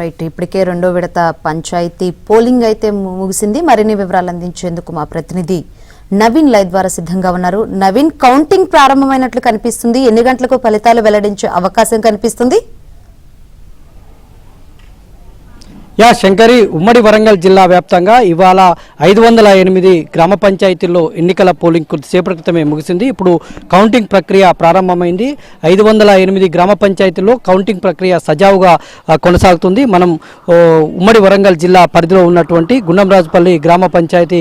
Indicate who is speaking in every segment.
Speaker 1: Right, ఇప్పటికే రెండో విడత పంచాయతీ పోలింగ్ అయితే ముగిసింది. మరిన్ని వివరాలు అందించేందుకు మా ప్రతినిధి నవీన్ లైవ్ ద్వారా సిద్ధంగా ఉన్నారు. నవీన్, కౌంటింగ్ ప్రారంభమైనట్లు కనిపిస్తుంది. ఎన్ని గంటలకు ఫలితాలు వెల్లడించే అవకాశం కనిపిస్తుంది?
Speaker 2: శంకరి, ఉమ్మడి వరంగల్ జిల్లా వ్యాప్తంగా ఇవాళ 508 గ్రామ పంచాయతీల్లో ఎన్నికల పోలింగ్ కొద్దిసేపటి క్రితమే ముగిసింది. ఇప్పుడు కౌంటింగ్ ప్రక్రియ ప్రారంభమైంది. 508 గ్రామ పంచాయతీల్లో కౌంటింగ్ ప్రక్రియ సజావుగా కొనసాగుతుంది. మనం ఉమ్మడి వరంగల్ జిల్లా పరిధిలో ఉన్నటువంటి గుండంరాజుపల్లి గ్రామ పంచాయతీ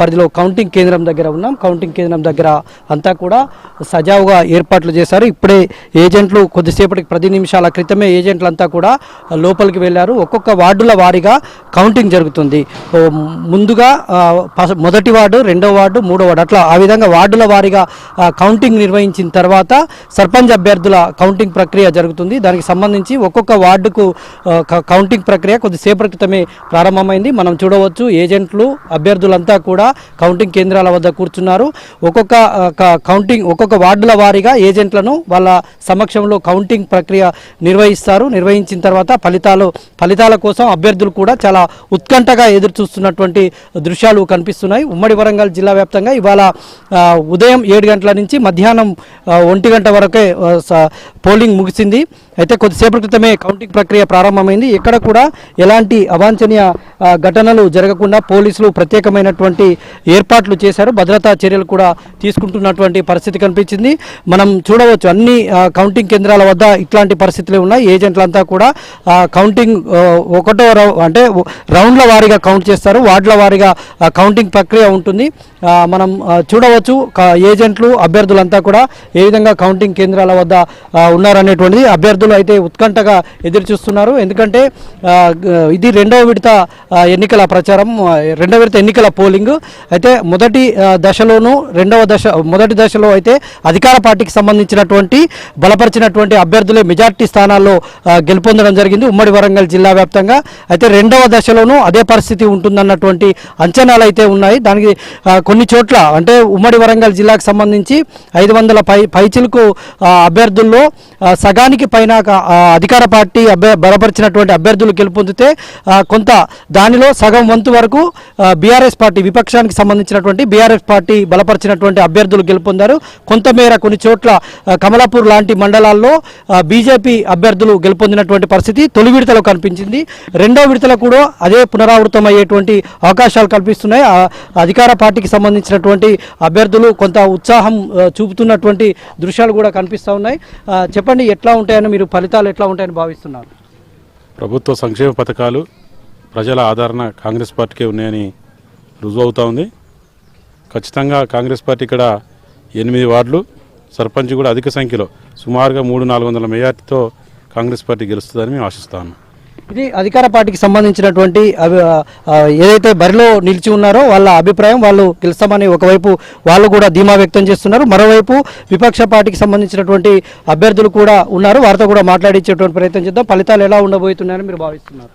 Speaker 2: పరిధిలో కౌంటింగ్ కేంద్రం దగ్గర ఉన్నాం. కౌంటింగ్ కేంద్రం దగ్గర అంతా కూడా సజావుగా ఏర్పాట్లు చేశారు. ఇప్పుడే ఏజెంట్లు కొద్దిసేపటికి 10 నిమిషాల క్రితమే ఏజెంట్లంతా కూడా లోపలికి వెళ్ళారు. ఒక్కొక్క వార్డుల వారీగా కౌంటింగ్ జరుగుతుంది. ముందుగా మొదటి వార్డు, రెండో వార్డు, మూడో వార్డు, అట్లా ఆ విధంగా వార్డుల వారీగా కౌంటింగ్ నిర్వహించిన తర్వాత సర్పంచ్ అభ్యర్థుల కౌంటింగ్ ప్రక్రియ జరుగుతుంది. దానికి సంబంధించి ఒక్కొక్క వార్డుకు కౌంటింగ్ ప్రక్రియ కొద్దిసేపటి క్రితమే ప్రారంభమైంది. మనం చూడవచ్చు, ఏజెంట్లు అభ్యర్థులంతా కూడా కౌంటింగ్ కేంద్రాల వద్ద కూర్చున్నారు. ఒక్కొక్క వార్డుల వారీగా ఏజెంట్లను వాళ్ళ సమక్షంలో కౌంటింగ్ ప్రక్రియ నిర్వహిస్తారు. నిర్వహించిన తర్వాత ఫలితాల కోసం అభ్యర్థులు కూడా చాలా ఉత్కంఠగా ఎదురు చూస్తున్నటువంటి దృశ్యాలు కనిపిస్తున్నాయి. ఉమ్మడి వరంగల్ జిల్లా వ్యాప్తంగా ఇవాళ ఉదయం 7 గంటల నుంచి మధ్యాహ్నం 1 గంట వరకే పోలింగ్ ముగిసింది. అయితే కొద్దిసేపటి క్రితమే కౌంటింగ్ ప్రక్రియ ప్రారంభమైంది. ఎక్కడ కూడా ఎలాంటి అవాంఛనీయ ఘటనలు జరగకుండా పోలీసులు ప్రత్యేకమైనటువంటి ఏర్పాట్లు చేశారు. భద్రతా చర్యలు కూడా తీసుకుంటున్నటువంటి పరిస్థితి కనిపించింది. మనం చూడవచ్చు, అన్ని కౌంటింగ్ కేంద్రాల వద్ద ఇట్లాంటి పరిస్థితులే ఉన్నాయి. ఏజెంట్లంతా కూడా కౌంటింగ్ ఒకటో అంటే రౌండ్ల వారీగా కౌంట్ చేస్తారు. వార్డుల వారీగా కౌంటింగ్ ప్రక్రియ ఉంటుంది. మనం చూడవచ్చు, ఏజెంట్లు అభ్యర్థులంతా కూడా ఏ విధంగా కౌంటింగ్ కేంద్రాల వద్ద ఉన్నారనేటువంటిది అభ్యర్థులు అయితే ఉత్కంఠగా ఎదురు చూస్తున్నారు. ఎందుకంటే ఇది రెండవ విడత ఎన్నికల ప్రచారం, రెండవ విడత ఎన్నికల పోలింగ్. అయితే మొదటి దశలో అయితే అధికార పార్టీకి సంబంధించినటువంటి బలపరిచినటువంటి అభ్యర్థులే మెజార్టీ స్థానాల్లో గెలుపొందడం జరిగింది ఉమ్మడి వరంగల్ జిల్లా వ్యాప్తంగా. అయితే రెండవ దశలోనూ అదే పరిస్థితి ఉంటుందన్నటువంటి అంచనాలు అయితే ఉన్నాయి. దానికి కొన్ని చోట్ల అంటే ఉమ్మడి వరంగల్ జిల్లాకు సంబంధించి 500 పైచిలకు అభ్యర్థుల్లో సగానికి పైన అధికార పార్టీ బలపరిచినటువంటి అభ్యర్థులు గెలుపొందితే కొంత దానిలో సగం వంతు వరకు బీఆర్ఎస్ పార్టీ, విపక్షానికి సంబంధించినటువంటి బీఆర్ఎస్ పార్టీ బలపరిచినటువంటి అభ్యర్థులు గెలుపొందారు. కొంతమేర కొన్ని చోట్ల కమలాపూర్ లాంటి మండలాల్లో బీజేపీ అభ్యర్థులు గెలుపొందినటువంటి పరిస్థితి తొలి విడతలో కనిపించింది. రెండో విడతలో కూడా అదే పునరావృతం అయ్యేటువంటి అవకాశాలు కల్పిస్తున్నాయి. అధికార పార్టీకి సంబంధించినటువంటి అభ్యర్థులు కొంత ఉత్సాహం చూపుతున్నటువంటి దృశ్యాలు కూడా కనిపిస్తూ ఉన్నాయి. చెప్పండి, ఎట్లా ఉంటాయని మీరు ఫలితాలు ఎట్లా ఉంటాయని భావిస్తున్నారు?
Speaker 3: ప్రభుత్వ సంక్షేమ పథకాలు ప్రజల ఆదరణ కాంగ్రెస్ పార్టీకే ఉన్నాయని రుజువు అవుతూ ఉంది. ఖచ్చితంగా కాంగ్రెస్ పార్టీ ఇక్కడ 8 వార్డులు, సర్పంచ్ కూడా అధిక సంఖ్యలో సుమారుగా 300-400 మెజార్టీతో కాంగ్రెస్ పార్టీ గెలుస్తుందని మేము ఆశిస్తాను.
Speaker 2: ఇది అధికార పార్టీకి సంబంధించినటువంటి ఏదైతే బరిలో నిలిచి ఉన్నారో వాళ్ళ అభిప్రాయం, వాళ్ళు గెలుస్తామని ఒకవైపు వాళ్ళు కూడా ధీమా వ్యక్తం చేస్తున్నారు. మరోవైపు విపక్ష పార్టీకి సంబంధించినటువంటి అభ్యర్థులు కూడా ఉన్నారు. వారితో కూడా మాట్లాడించేటువంటి ప్రయత్నం చేద్దాం. ఫలితాలు ఎలా ఉండబోతున్నాయని మీరు భావిస్తున్నారు?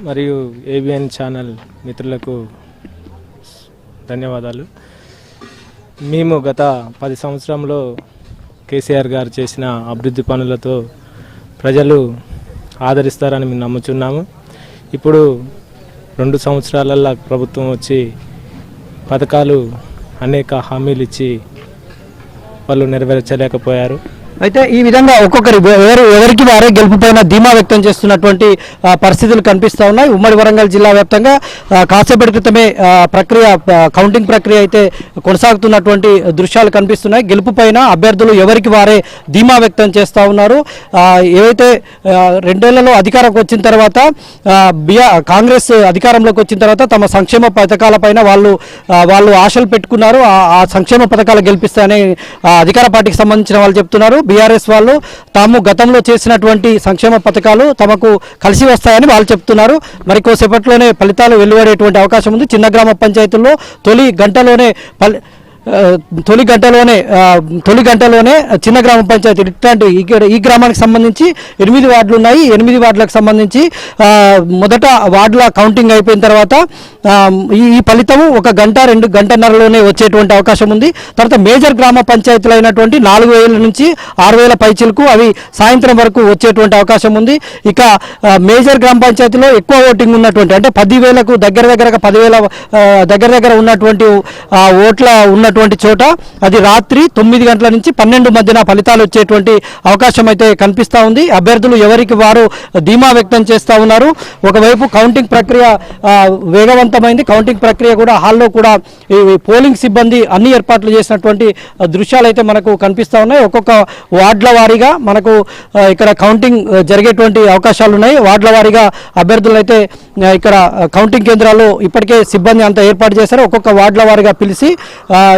Speaker 4: మరియు ఏబిఎన్ ఛానల్ మిత్రులకు ధన్యవాదాలు. మేము గత 10 సంవత్సరంలో కేసీఆర్ గారు చేసిన అభివృద్ధి పనులతో ప్రజలు ఆదరిస్తారని మేము నమ్ముచున్నాము. ఇప్పుడు 2 సంవత్సరాలలో ప్రభుత్వం వచ్చి పథకాలు అనేక హామీలు ఇచ్చి వాళ్ళు నెరవేర్చలేకపోయారు.
Speaker 2: అయితే ఈ విధంగా ఎవరికి వారే గెలుపుపైన ధీమా వ్యక్తం చేస్తున్నటువంటి పరిస్థితులు కనిపిస్తూ ఉన్నాయి. ఉమ్మడి వరంగల్ జిల్లా వ్యాప్తంగా కాసేపటి క్రితమే కౌంటింగ్ ప్రక్రియ అయితే కొనసాగుతున్నటువంటి దృశ్యాలు కనిపిస్తున్నాయి. గెలుపుపైన అభ్యర్థులు ఎవరికి వారే ధీమా వ్యక్తం చేస్తూ ఉన్నారు. ఏవైతే 2 ఏళ్లలో అధికారంలోకి వచ్చిన తర్వాత కాంగ్రెస్ అధికారంలోకి వచ్చిన తర్వాత తమ సంక్షేమ పథకాలపైన వాళ్ళు ఆశలు పెట్టుకున్నారు. ఆ సంక్షేమ పథకాలు గెలిపిస్తాయని అధికార పార్టీకి సంబంధించిన వాళ్ళు చెప్తున్నారు. బీఆర్ఎస్ వాళ్ళు తాము గతంలో చేసినటువంటి సంక్షేమ పథకాలు తమకు కలిసి వస్తాయని వాళ్ళు చెప్తున్నారు. మరి కొద్దిసేపట్లోనే ఫలితాలు వెలువడేటువంటి అవకాశం ఉంది. చిన్న గ్రామ పంచాయతీల్లో తొలి గంటలోనే తొలి గంటలోనే చిన్న గ్రామ పంచాయతీ ఇట్లాంటి ఈ గ్రామానికి సంబంధించి 8 వార్డులు ఉన్నాయి. 8 వార్డులకు సంబంధించి మొదట వార్డుల కౌంటింగ్ అయిపోయిన తర్వాత ఈ ఫలితం 1 గంట 2 గంటన్నరలోనే వచ్చేటువంటి అవకాశం ఉంది. తర్వాత మేజర్ గ్రామ పంచాయతీలు అయినటువంటి 4,000 నుంచి 6,000 పైచిలకు అవి సాయంత్రం వరకు వచ్చేటువంటి అవకాశం ఉంది. ఇక మేజర్ గ్రామ పంచాయతీలో ఎక్కువ ఓటింగ్ ఉన్నటువంటి అంటే 10,000కు దగ్గరగా 10,000 దగ్గర ఉన్నటువంటి ఓట్ల ఉన్నటువంటి చోట అది రాత్రి 9 గంటల నుంచి 12 మధ్యన ఫలితాలు వచ్చేటువంటి అవకాశం అయితే కనిపిస్తూ ఉంది. అభ్యర్థులు ఎవరికి వారు ధీమా వ్యక్తం చేస్తూ ఉన్నారు. ఒకవైపు కౌంటింగ్ ప్రక్రియ వేగవంతమైంది. కౌంటింగ్ ప్రక్రియ కూడా హాల్లో కూడా ఈ పోలింగ్ సిబ్బంది అన్ని ఏర్పాట్లు చేసినటువంటి దృశ్యాలు అయితే మనకు కనిపిస్తూ ఉన్నాయి. ఒక్కొక్క వార్డుల వారీగా మనకు ఇక్కడ కౌంటింగ్ జరిగేటువంటి అవకాశాలు ఉన్నాయి. వార్డుల వారీగా అభ్యర్థులు అయితే ఇక్కడ కౌంటింగ్ కేంద్రాల్లో ఇప్పటికే సిబ్బంది అంతా ఏర్పాటు చేశారు. ఒక్కొక్క వార్డుల వారీగా పిలిచి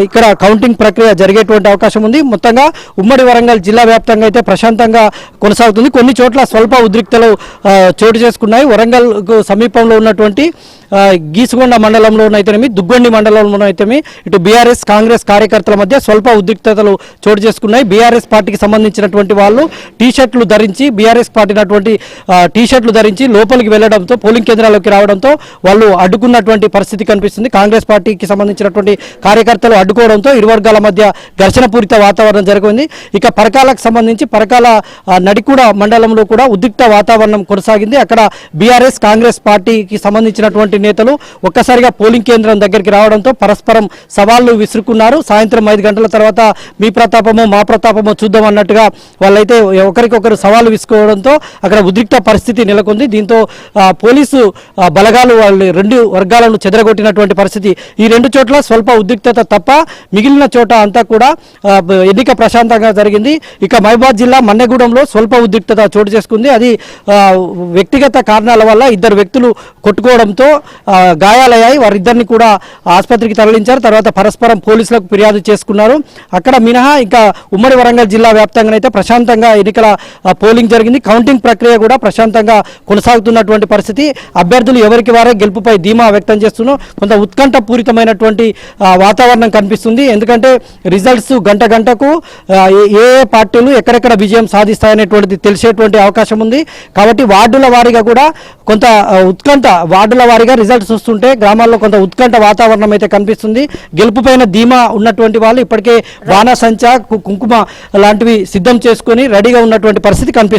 Speaker 2: ఇక్కడ కౌంటింగ్ ప్రక్రియ జరిగేటువంటి అవకాశం ఉంది. మొత్తంగా ఉమ్మడి వరంగల్ జిల్లా వ్యాప్తంగా అయితే ప్రశాంతంగా కొనసాగుతుంది. కొన్ని చోట్ల స్వల్ప ఉద్రిక్తలు చోటు చేసుకున్నాయి. వరంగల్కు సమీపంలో ఉన్నటువంటి గీసుగొండ మండలంలోనైతేనేమి దుగ్గొండి మండలంలోనైతేమి ఇటు బీఆర్ఎస్ కాంగ్రెస్ కార్యకర్తల మధ్య స్వల్ప ఉద్రిక్తతలు చోటు చేసుకున్నాయి. బీఆర్ఎస్ పార్టీకి సంబంధించినటువంటి వాళ్ళు టీషర్ట్లు ధరించి బీఆర్ఎస్ పార్టీ టీషర్ట్లు ధరించి లోపలికి వెళ్లడంతో పోలింగ్ కేంద్రాల్లోకి రావడంతో వాళ్ళు అడ్డుకున్నటువంటి పరిస్థితి కనిపిస్తుంది. కాంగ్రెస్ పార్టీకి సంబంధించినటువంటి కార్యకర్తలు అడ్డుకోవడంతో ఇరు వర్గాల మధ్య ఘర్షణపూరిత వాతావరణం జరిగింది. ఇక పరకాలకు సంబంధించి పరకాల నడికూడ మండలంలో కూడా ఉద్రిక్త వాతావరణం కొనసాగింది. అక్కడ బీఆర్ఎస్ కాంగ్రెస్ పార్టీకి సంబంధించినటువంటి నేతలు ఒక్కసారిగా పోలింగ్ కేంద్రం దగ్గరికి రావడంతో పరస్పరం సవాళ్లు విసురుకున్నారు. సాయంత్రం 5 గంటల తర్వాత మీ ప్రతాపమో మా ప్రతాపమో చూద్దాం అన్నట్టుగా వాళ్ళైతే ఒకరికొకరు సవాళ్లు విసుకోవడంతో అక్కడ ఉద్రిక్త పరిస్థితి నెలకొంది. దీంతో పోలీసు బలగాలు వాళ్ళు 2 వర్గాలను చెదరగొట్టినటువంటి పరిస్థితి. ఈ 2 చోట్ల స్వల్ప ఉద్రిక్తత తప్ప మిగిలిన చోట అంతా కూడా ఎన్నిక ప్రశాంతంగా జరిగింది. ఇక మహబూబాద్ జిల్లా మన్నెగూడెంలో స్వల్ప ఉద్రిక్తత చోటు చేసుకుంది. అది వ్యక్తిగత కారణాల వల్ల 2 వ్యక్తులు కొట్టుకోవడంతో గాయాలయ్యాయి. వారిద్దరిని కూడా ఆసుపత్రికి తరలించారు. తర్వాత పరస్పరం పోలీసులకు ఫిర్యాదు చేసుకున్నారు. అక్కడ మినహా ఇంకా ఉమ్మడి వరంగల్ జిల్లా వ్యాప్తంగానైతే ప్రశాంతంగా ఎన్నికల పోలింగ్ జరిగింది. కౌంటింగ్ ప్రక్రియ కూడా ప్రశాంతంగా కొనసాగుతున్నటువంటి పరిస్థితి. అభ్యర్థులు ఎవరికి వారే గెలుపుపై ధీమా వ్యక్తం చేస్తున్నారు. కొంత ఉత్కంఠ పూరితమైనటువంటి వాతావరణం కనిపిస్తుంది. ఎందుకంటే రిజల్ట్స్ గంటకు ఏ పార్టీలు ఎక్కడెక్కడ విజయం సాధిస్తాయనేటువంటిది తెలిసేటువంటి అవకాశం ఉంది. కాబట్టి వార్డుల వారీగా కూడా కొంత ఉత్కంఠ వార్డుల వారీగా రిజల్ట్స్ వస్తుంటే గ్రామాల్లో కొంత ఉత్కంఠ వాతావరణం అయితే కనిపిస్తుంది. గెలుపుపైన ధీమా ఉన్నటువంటి వాళ్ళు ఇప్పటికే బాణాసంచా కుంకుమ లాంటివి సిద్ధం చేసుకుని రెడీగా ఉన్నటువంటి పరిస్థితి కనిపిస్తుంది.